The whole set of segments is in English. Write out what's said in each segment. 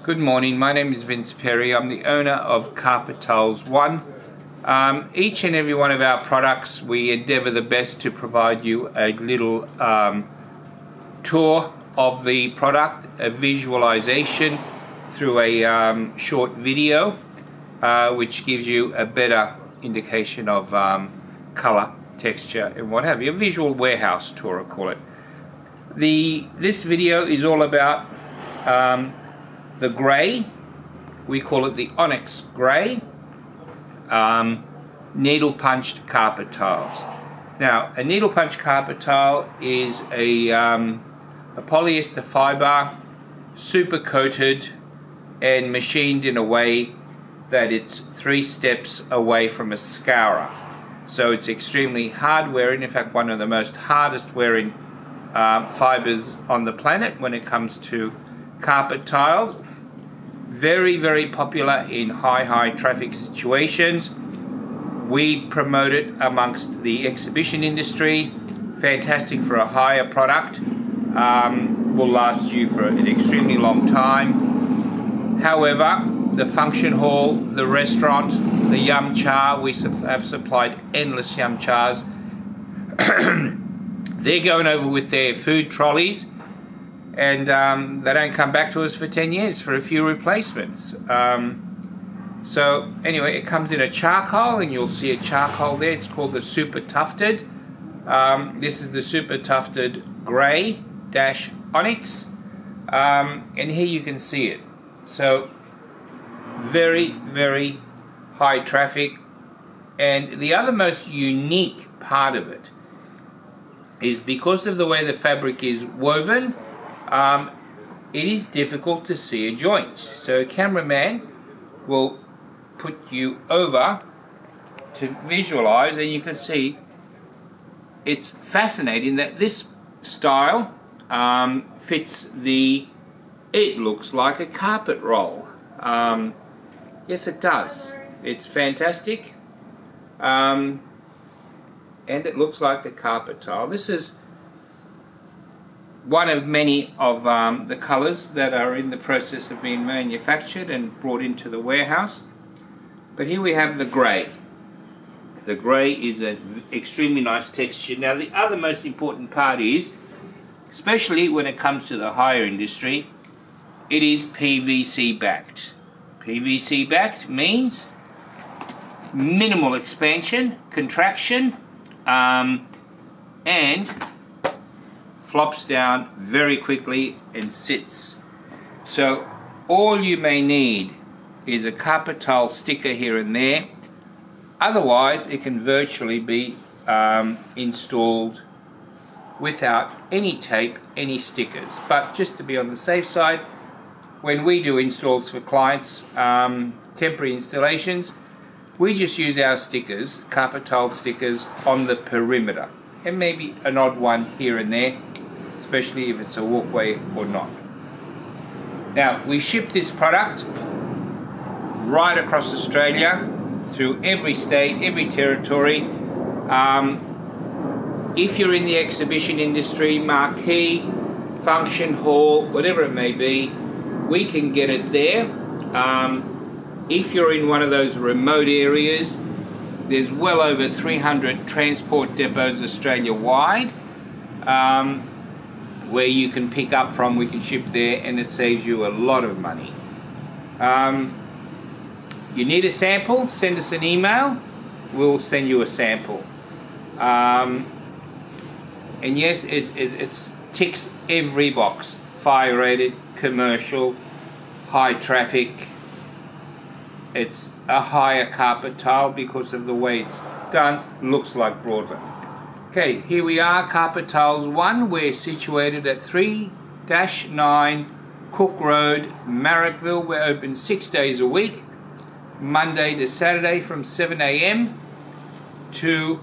Good morning, my name is Vince Perry. I'm the owner of Carpet Tiles One. Each and every one of our products, we endeavour the best to provide you a little tour of the product, a visualization through a short video, which gives you a better indication of colour, texture and what have you. A visual warehouse tour, I call it. This video is all about the grey. We call it the Onyx Grey, needle punched carpet tiles. Now, a needle punched carpet tile is a polyester fibre, super coated and machined in a way that it's 3 steps away from a scourer. So it's extremely hard wearing, in fact one of the most hardest wearing fibres on the planet when it comes to carpet tiles. Very, very popular in high traffic situations. We promote it amongst the exhibition industry. Fantastic for a hire product. Will last you for an extremely long time. However, the function hall, the restaurant, the yum cha, we have supplied endless yum chas. They're going over with their food trolleys, and they don't come back to us for 10 years for a few replacements. So anyway, it comes in a charcoal, and you'll see a charcoal there. It's called the Super Tufted. This is the Super Tufted Grey - Onyx, and here you can see it. So very, very high traffic. And the other most unique part of it is because of the way the fabric is woven, it is difficult to see a joint. So a cameraman will put you over to visualize, and you can see it's fascinating that this style fits it looks like a carpet roll. Yes, it does. It's fantastic. And it looks like the carpet tile. This is one of many of the colours that are in the process of being manufactured and brought into the warehouse. But here we have the grey. The grey is an extremely nice texture. Now, the other most important part is, especially when it comes to the hire industry, it is PVC backed. PVC backed means minimal expansion, contraction, and flops down very quickly and sits. So all you may need is a carpet tile sticker here and there. Otherwise it can virtually be installed without any tape, any stickers. But just to be on the safe side, when we do installs for clients, temporary installations, we just use our stickers, carpet tile stickers, on the perimeter, and maybe an odd one here and there, especially if it's a walkway or not. Now, we ship this product right across Australia, through every state, every territory. If you're in the exhibition industry, marquee, function hall, whatever it may be, we can get it there. If you're in one of those remote areas, there's well over 300 transport depots Australia-wide where you can pick up from. We can ship there, and it saves you a lot of money. You need a sample, send us an email, we'll send you a sample. And yes, it ticks every box. Fire rated, commercial, high traffic. It's a higher carpet tile because of the way it's done. Looks like Broadland. Okay, here we are, Carpet Tiles One. We're situated at 3-9 Cook Road, Marrickville. We're open 6 days a week, Monday to Saturday from 7 a.m. to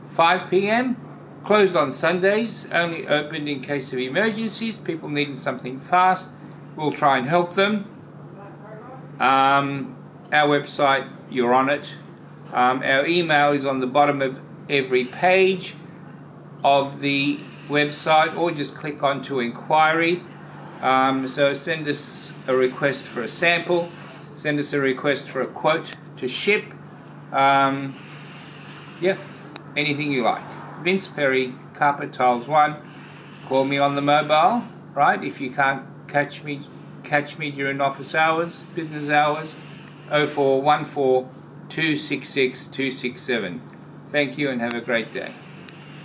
5 p.m. Closed on Sundays, only opened in case of emergencies, people needing something fast. We'll try and help them. Our website, you're on it. Our email is on the bottom of every page of the website, or just click on to inquiry. So send us a request for a sample, send us a request for a quote to ship. Yeah, anything you like. Vince Perry, Carpet Tiles 1. Call me on the mobile, right? If you can't catch me during office hours, business hours, 0414 266 267. Thank you and have a great day.